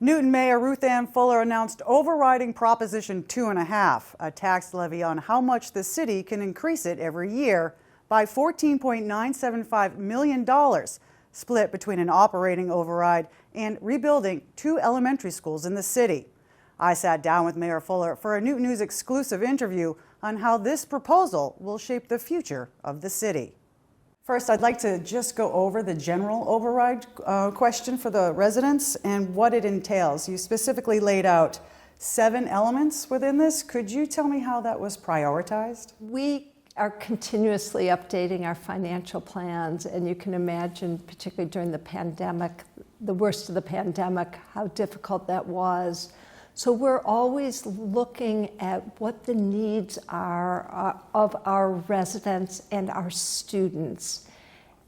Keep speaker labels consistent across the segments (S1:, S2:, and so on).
S1: Newton Mayor Ruthanne Fuller announced overriding Proposition 2.5, a tax levy on how much the city can increase it every year by $14.975 million, split between an operating override and rebuilding 2 elementary schools in the city. I sat down with Mayor Fuller for a Newton News exclusive interview on how this proposal will shape the future of the city. First, I'd like to just go over the general override question for the residents and what it entails. You specifically laid out 7 elements within this. Could you tell me how that was prioritized?
S2: We are continuously updating our financial plans, and you can imagine, particularly during the pandemic, the worst of the pandemic, how difficult that was. So we're always looking at what the needs are of our residents and our students.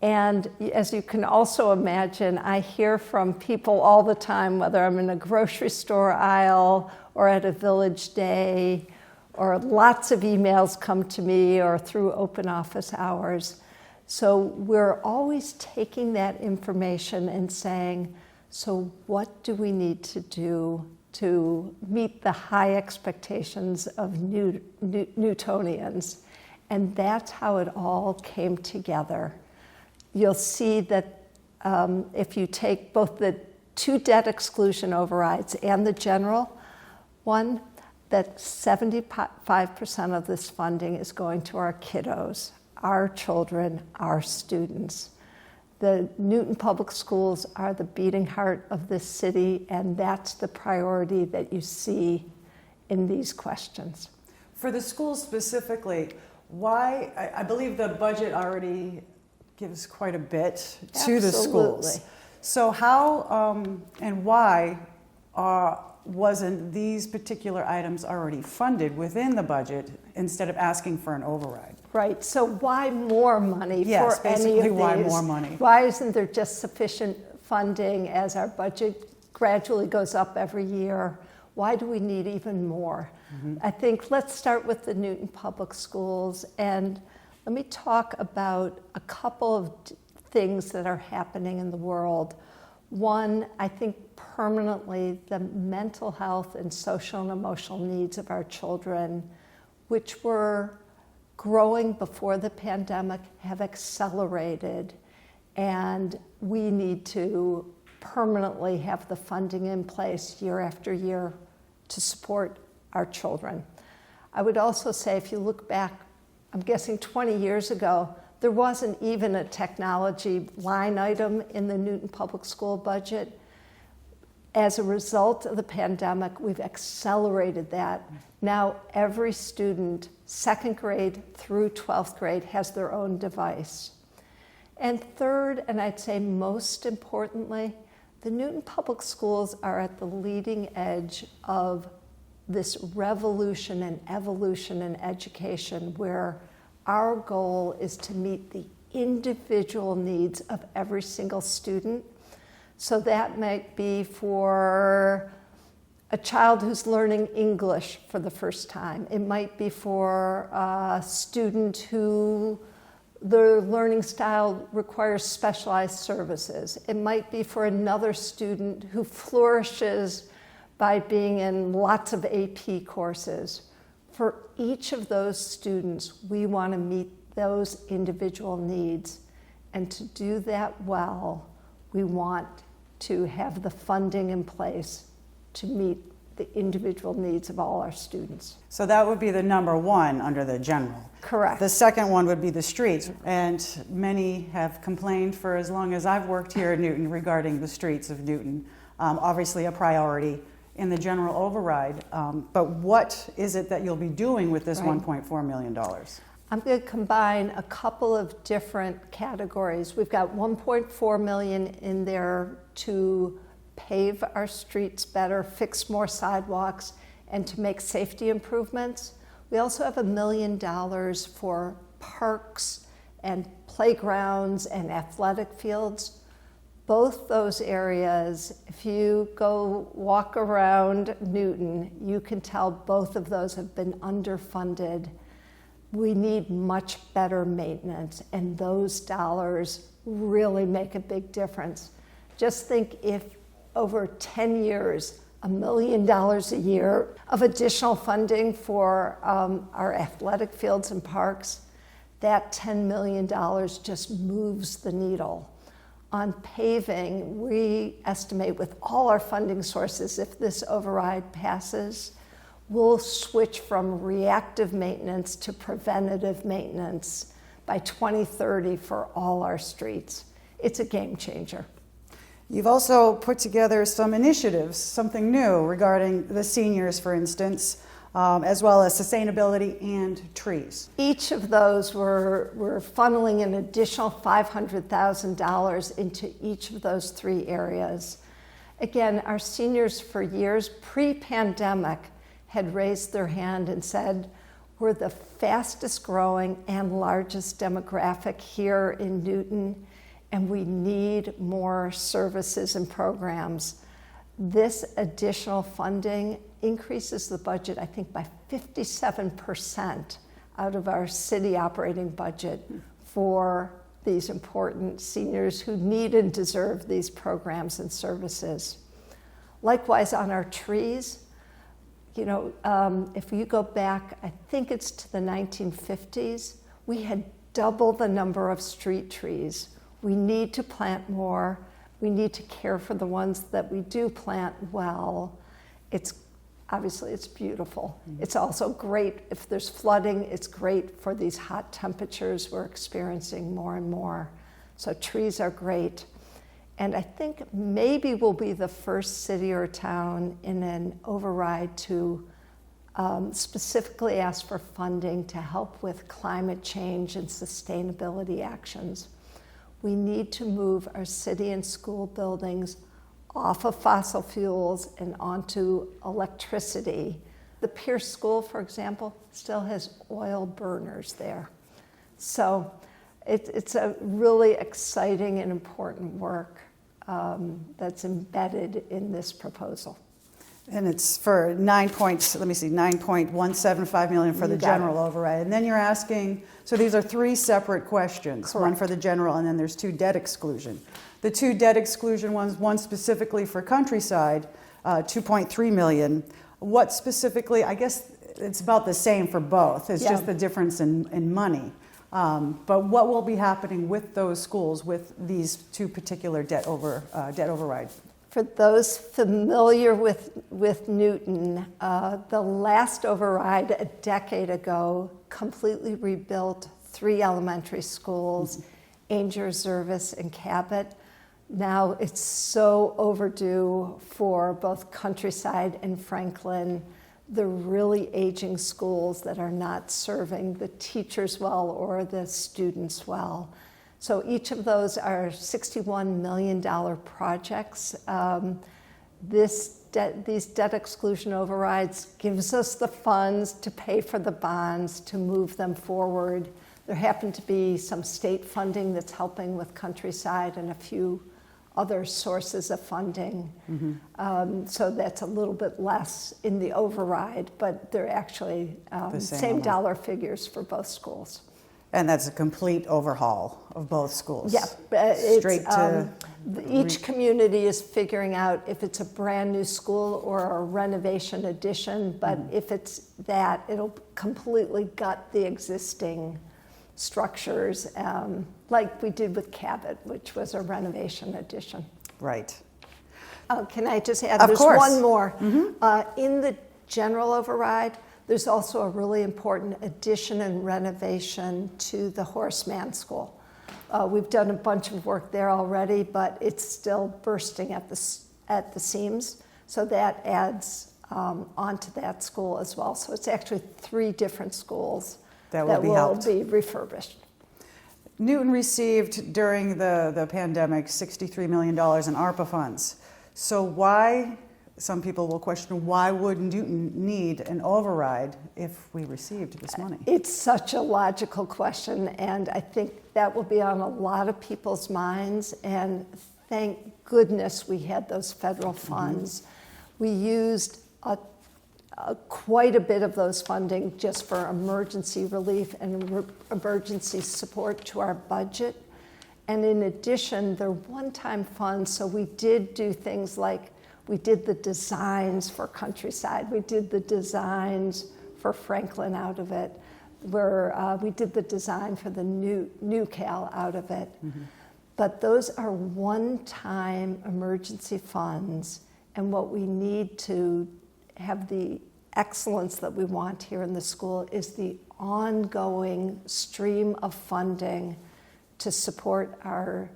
S2: And as you can also imagine, I hear from people all the time, whether I'm in a grocery store aisle or at a village day, or lots of emails come to me or through open office hours. So we're always taking that information and saying, so what do we need to do to meet the high expectations of Newtonians? And that's how it all came together. You'll see that if you take both the 2 debt exclusion overrides and the general one, that 75% of this funding is going to our kiddos, our children, our students. The Newton Public Schools are the beating heart of this city, and that's the priority that you see in these questions.
S1: For the schools specifically, why, I believe the budget already gives quite a bit to the schools. So how and why wasn't these particular items already funded within the budget instead of asking for an override?
S2: Right, so why more money
S1: yes,
S2: for any of these?
S1: basically why more money?
S2: Why isn't there just sufficient funding as our budget gradually goes up every year? Why do we need even more? Mm-hmm. I think let's start with the Newton Public Schools, and let me talk about a couple of things that are happening in the world. One, I think permanently the mental health and social and emotional needs of our children, which were growing before the pandemic, have accelerated, and we need to permanently have the funding in place year after year to support our children. I would also say, if you look back, I'm guessing 20 years ago, there wasn't even a technology line item in the Newton Public School budget. As a result of the pandemic, we've accelerated that. Now every student, 2nd grade through 12th grade, has their own device. And third, and I'd say most importantly, the Newton Public Schools are at the leading edge of this revolution and evolution in education, where our goal is to meet the individual needs of every single student. So that might be for a child who's learning English for the first time. It might be for a student who their learning style requires specialized services. It might be for another student who flourishes by being in lots of AP courses. For each of those students, we want to meet those individual needs. And to do that well, we want to have the funding in place to meet the individual needs of all our students.
S1: So that would be the number 1 under the general.
S2: Correct.
S1: The second one would be the streets, and many have complained for as long as I've worked here at Newton regarding the streets of Newton. Obviously a priority in the general override, but what is it that you'll be doing with this $1.4 million?
S2: I'm going to combine a couple of different categories. We've got $1.4 million in there to pave our streets better, fix more sidewalks, and to make safety improvements. We also have $1 million for parks and playgrounds and athletic fields. Both those areas, if you go walk around Newton, you can tell both of those have been underfunded. We need much better maintenance, and those dollars really make a big difference. Just think if over 10 years, $1 million a year of additional funding for our athletic fields and parks, that $10 million just moves the needle. On paving, we estimate with all our funding sources, if this override passes, we'll switch from reactive maintenance to preventative maintenance by 2030 for all our streets. It's a game changer.
S1: You've also put together some initiatives, something new regarding the seniors, for instance, as well as sustainability and trees.
S2: Each of those we're funneling an additional $500,000 into each of those three areas. Again, our seniors for years pre-pandemic had raised their hand and said, we're the fastest growing and largest demographic here in Newton, and we need more services and programs. This additional funding increases the budget, I think, by 57% out of our city operating budget for these important seniors who need and deserve these programs and services. Likewise, on our trees, you know, if you go back, I think it's to the 1950s, we had double the number of street trees. We need to plant more. We need to care for the ones that we do plant well. Obviously, it's beautiful. Mm-hmm. It's also great if there's flooding. It's great for these hot temperatures we're experiencing more and more. So trees are great. And I think maybe we'll be the first city or town in an override to specifically ask for funding to help with climate change and sustainability actions. We need to move our city and school buildings off of fossil fuels and onto electricity. The Pierce School, for example, still has oil burners there. So it's a really exciting and important work that's embedded in this proposal.
S1: And it's for $9.175 million for the general override. And then you're asking, so these are three separate questions. Correct. One for the general, and then there's two debt exclusion. The two debt exclusion ones, one specifically for Countryside, $2.3 million. What specifically, I guess it's about the same for both. It's just the difference in money. But what will be happening with those schools with these two particular debt overrides?
S2: For those familiar with Newton, the last override a decade ago completely rebuilt three elementary schools, Ainger, Zervis, and Cabot. Now it's so overdue for both Countryside and Franklin, the really aging schools that are not serving the teachers well or the students well. So each of those are $61 million projects. These debt exclusion overrides gives us the funds to pay for the bonds, to move them forward. There happen to be some state funding that's helping with Countryside and a few other sources of funding. Mm-hmm. So that's a little bit less in the override, but they're actually the same dollar figures for both schools.
S1: And that's a complete overhaul of both schools.
S2: Yeah, straight to each community is figuring out if it's a brand new school or a renovation addition. But if it's that, it'll completely gut the existing structures, like we did with Cabot, which was a renovation addition.
S1: Right.
S2: Can I just add?
S1: Of
S2: There's
S1: course.
S2: one more. Mm-hmm. In the general override, there's also a really important addition and renovation to the Horace Mann School. We've done a bunch of work there already, but it's still bursting at the seams. So that adds onto that school as well. So it's actually three different schools that will be refurbished.
S1: Newton received during the pandemic $63 million in ARPA funds. So why? Some people will question, why would Newton need an override if we received this money?
S2: It's such a logical question, and I think that will be on a lot of people's minds, and thank goodness we had those federal funds. Mm-hmm. We used quite a bit of those funding just for emergency relief and emergency support to our budget, And in addition, they're one-time funds, so we did do things like we did the designs for Countryside, we did the designs for Franklin out of it, we did the design for the new Cal out of it. Mm-hmm. But those are one-time emergency funds, and what we need to have the excellence that we want here in the school is the ongoing stream of funding to support our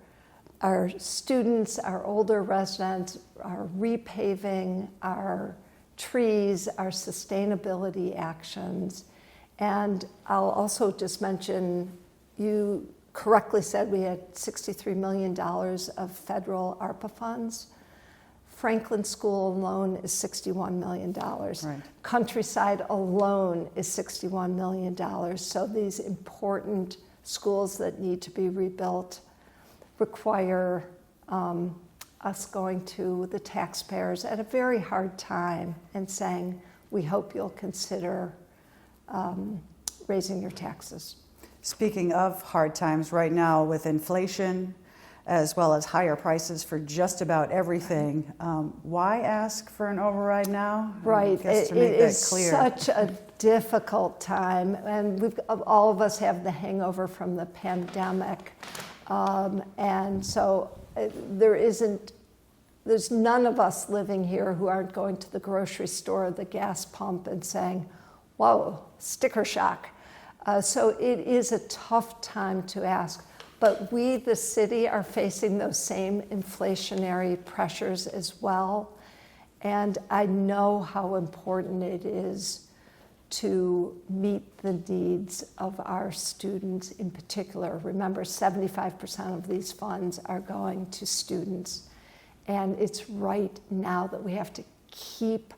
S2: students, our older residents, our repaving, our trees, our sustainability actions. And I'll also just mention, you correctly said we had $63 million of federal ARPA funds. Franklin School alone is $61 million.
S1: Right.
S2: Countryside alone is $61 million. So these important schools that need to be rebuilt require us going to the taxpayers at a very hard time and saying, we hope you'll consider raising your taxes.
S1: Speaking of hard times right now with inflation, as well as higher prices for just about everything, why ask for an override now?
S2: Right,
S1: it
S2: is such a difficult time, and all of us have the hangover from the pandemic, and so there's none of us living here who aren't going to the grocery store or the gas pump and saying, whoa, sticker shock. So it is a tough time to ask. But we, the city, are facing those same inflationary pressures as well. And I know how important it is to meet the needs of our students in particular. Remember, 75% of these funds are going to students. And it's right now that we have to keep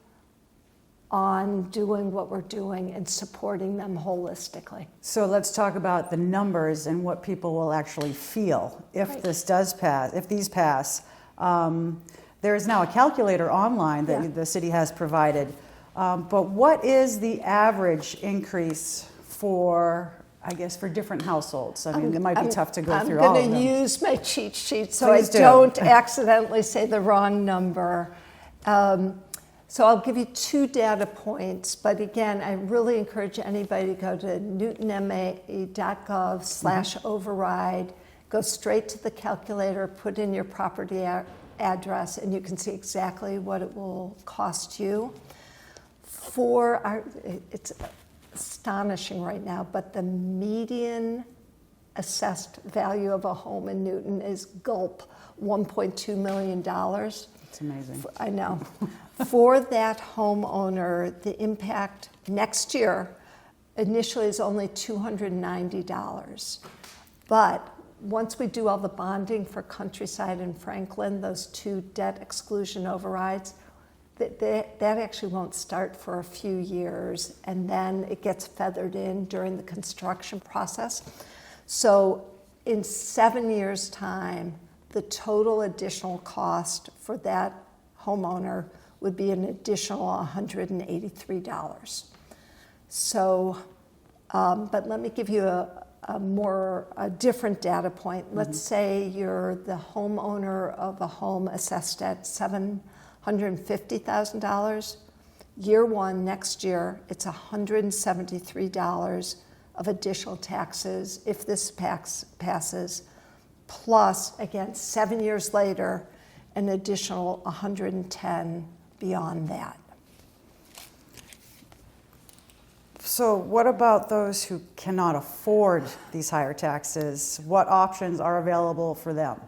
S2: on doing what we're doing and supporting them holistically.
S1: So let's talk about the numbers and what people will actually feel if
S2: Right.
S1: this does pass, if these pass. There is now a calculator online that the city has provided. But what is the average increase for, I guess, for different households? I mean, it might be tough to go through all of them.
S2: I'm going to use my cheat sheet so
S1: Please do.
S2: don't accidentally say the wrong number. So I'll give you 2 data points, but again, I really encourage anybody to go to newtonma.gov/override, go straight to the calculator, put in your property address, and you can see exactly what it will cost you. It's astonishing right now, but the median assessed value of a home in Newton is gulp, $1.2 million.
S1: It's amazing.
S2: I know. For that homeowner, the impact next year initially is only $290. But once we do all the bonding for Countryside and Franklin, those 2 debt exclusion overrides, that actually won't start for a few years, and then it gets feathered in during the construction process. So in 7 years' time, the total additional cost for that homeowner would be an additional $183. So, but let me give you a different data point. Let's say you're the homeowner of a home assessed at $750,000. Year 1, next year, it's $173 of additional taxes if this passes, plus, again, 7 years later, an additional $110 beyond that.
S1: So what about those who cannot afford these higher taxes? What options are available for them?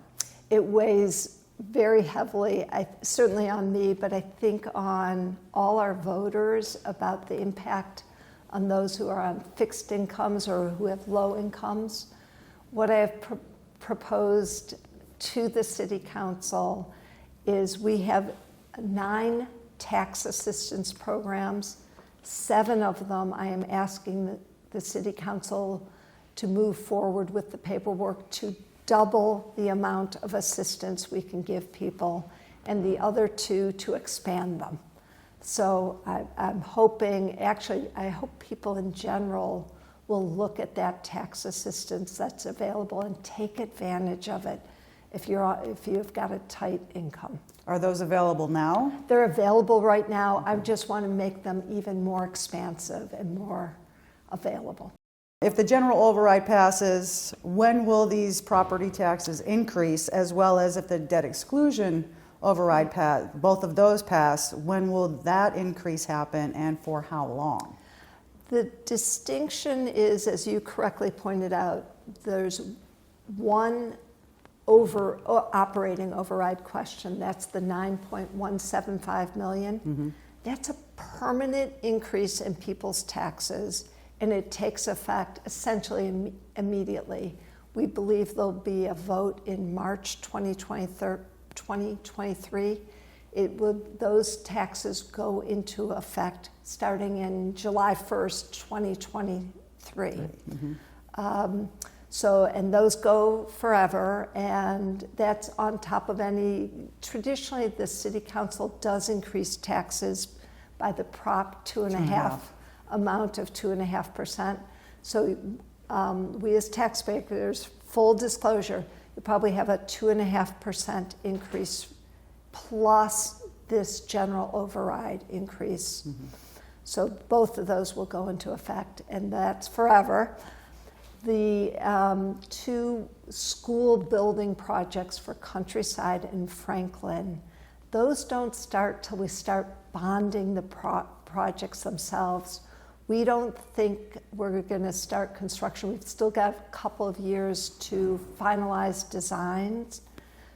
S2: It weighs very heavily, certainly on me, but I think on all our voters about the impact on those who are on fixed incomes or who have low incomes. What I have proposed to the City Council is we have 9 tax assistance programs. 7 of them I am asking the City Council to move forward with the paperwork to double the amount of assistance we can give people, and the other 2 to expand them. So I'm hoping, actually, I hope people in general will look at that tax assistance that's available and take advantage of it if you've got a tight income.
S1: Are those available now?
S2: They're available right now. I just want to make them even more expansive and more available.
S1: If the general override passes, when will these property taxes increase, as well as if the debt exclusion override pass, both of those pass, when will that increase happen and for how long?
S2: The distinction is, as you correctly pointed out, there's one operating override question. That's the $9.175 million. That's a permanent increase in people's taxes, and it takes effect essentially immediately. We believe there'll be a vote in March 2023. Those taxes go into effect starting in July 1st, 2023. And those go forever, and that's on top of traditionally the city council does increase taxes by the Prop 2.5 amount of 2.5%. So we as taxpayers, full disclosure, you probably have a 2.5% increase plus this general override increase. So both of those will go into effect, and that's forever. The two school building projects for Countryside and Franklin, those don't start till we start bonding the projects themselves. We don't think we're going to start construction. We've still got a couple of years to finalize designs.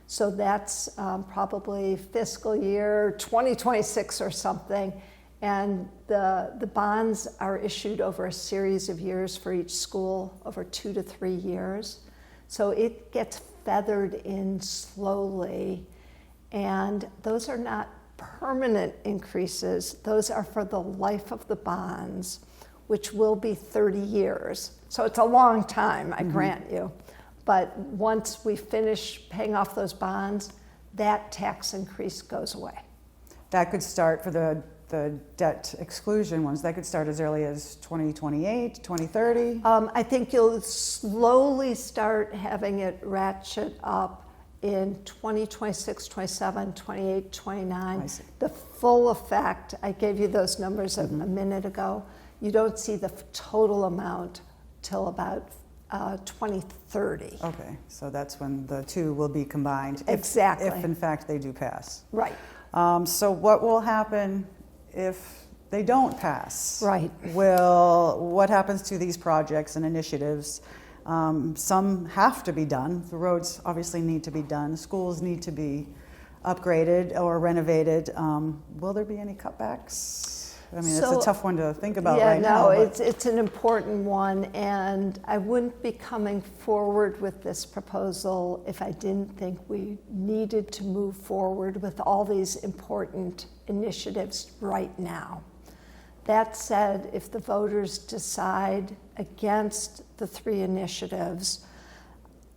S2: So that's probably fiscal year 2026 or something. And the bonds are issued over a series of years for each school, over 2 to 3 years. So it gets feathered in slowly. And those are not permanent increases. Those are for the life of the bonds, which will be 30 years. So it's a long time, I grant you. But once we finish paying off those bonds, that tax increase goes away.
S1: That could start for the debt exclusion ones, that could start as early as 2028, 2030?
S2: I think you'll slowly start having it ratchet up in 2026, 27, 28, 29.
S1: I see.
S2: The full effect, I gave you those numbers a minute ago, you don't see the total amount till about 2030.
S1: Okay, so that's when the two will be combined.
S2: Exactly.
S1: If in fact they do pass.
S2: Right.
S1: So what will happen if they don't pass?
S2: Right.
S1: What happens to these projects and initiatives? Some have to be done. The roads obviously need to be done. Schools need to be upgraded or renovated. Will there be any cutbacks? I mean, it's a tough one to think about right now.
S2: Yeah, no, it's an important one, and I wouldn't be coming forward with this proposal if I didn't think we needed to move forward with all these important initiatives right now. That said, if the voters decide against the 3 initiatives,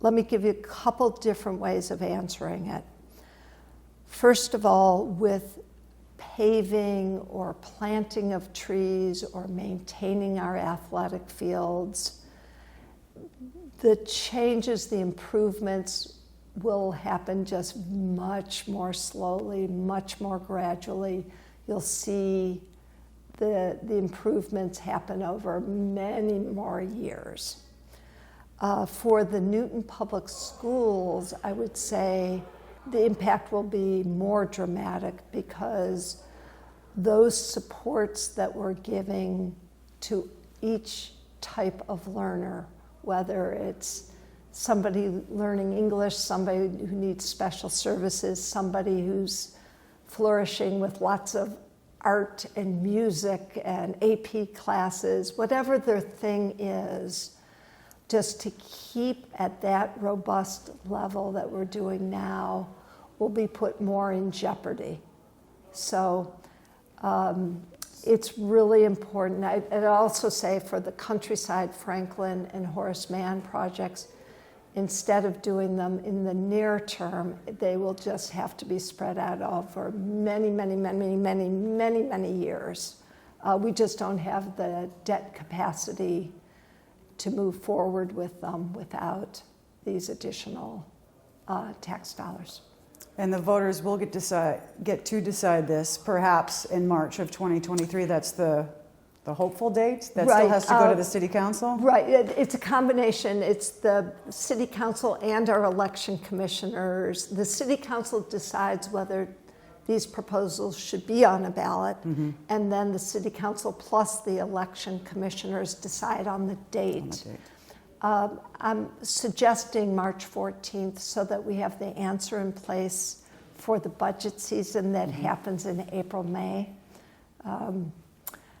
S2: let me give you a couple different ways of answering it. First of all, with paving or planting of trees or maintaining our athletic fields, the changes, the improvements will happen just much more slowly, much more gradually. You'll see the improvements happen over many more years. For the Newton Public Schools, I would say the impact will be more dramatic because those supports that we're giving to each type of learner, whether it's somebody learning English, somebody who needs special services, somebody who's flourishing with lots of art and music and AP classes, whatever their thing is, just to keep at that robust level that we're doing now will be put more in jeopardy. So it's really important. I'd also say for the Countryside, Franklin, and Horace Mann projects, instead of doing them in the near term, they will just have to be spread out over many, many, many, many, many, many years. We just don't have the debt capacity to move forward with them without these additional tax dollars.
S1: And the voters will get to decide this perhaps in March of 2023. That's the hopeful date? That
S2: Right,
S1: still has to go to the city council?
S2: Right, it's a combination. It's the city council and our election commissioners. The city council decides whether these proposals should be on a ballot, and then the city council plus the election commissioners decide on the date. I'm suggesting March 14th so that we have the answer in place for the budget season that happens in April, May.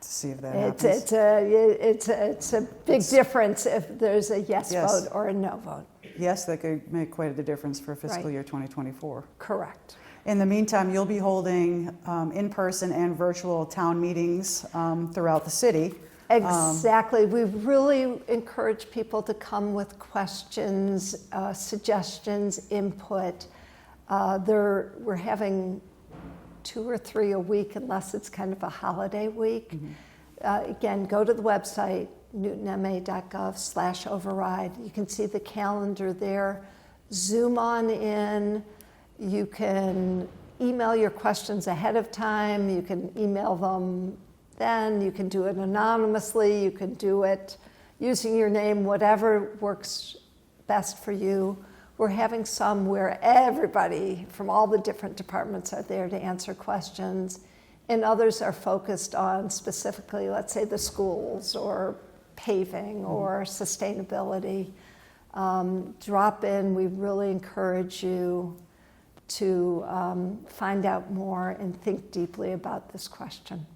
S1: To see if that happens.
S2: It's a big difference if there's a yes vote or a no vote.
S1: Yes, that could make quite a difference for fiscal
S2: Right.
S1: year 2024.
S2: Correct.
S1: In the meantime, you'll be holding in-person and virtual town meetings throughout the city.
S2: Exactly. We really encourage people to come with questions, suggestions, input. We're having 2 or 3 a week unless it's kind of a holiday week. Again, go to the website, newtonma.gov/override. You can see the calendar there. Zoom on in. You can email your questions ahead of time. You can email them then. You can do it anonymously. You can do it using your name, whatever works best for you. We're having some where everybody from all the different departments are there to answer questions, and others are focused on specifically, let's say, the schools or paving or sustainability. Drop in. We really encourage you to find out more and think deeply about this question.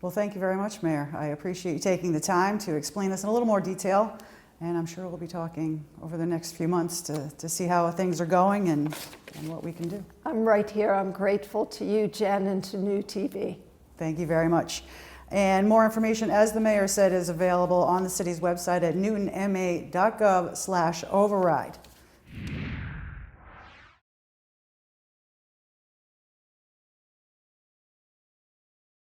S1: Well, thank you very much, Mayor. I appreciate you taking the time to explain this in a little more detail. And I'm sure we'll be talking over the next few months to see how things are going and what we can do.
S2: I'm right here. I'm grateful to you, Jen, and to New TV.
S1: Thank you very much. And more information, as the mayor said, is available on the city's website at newtonma.gov/override.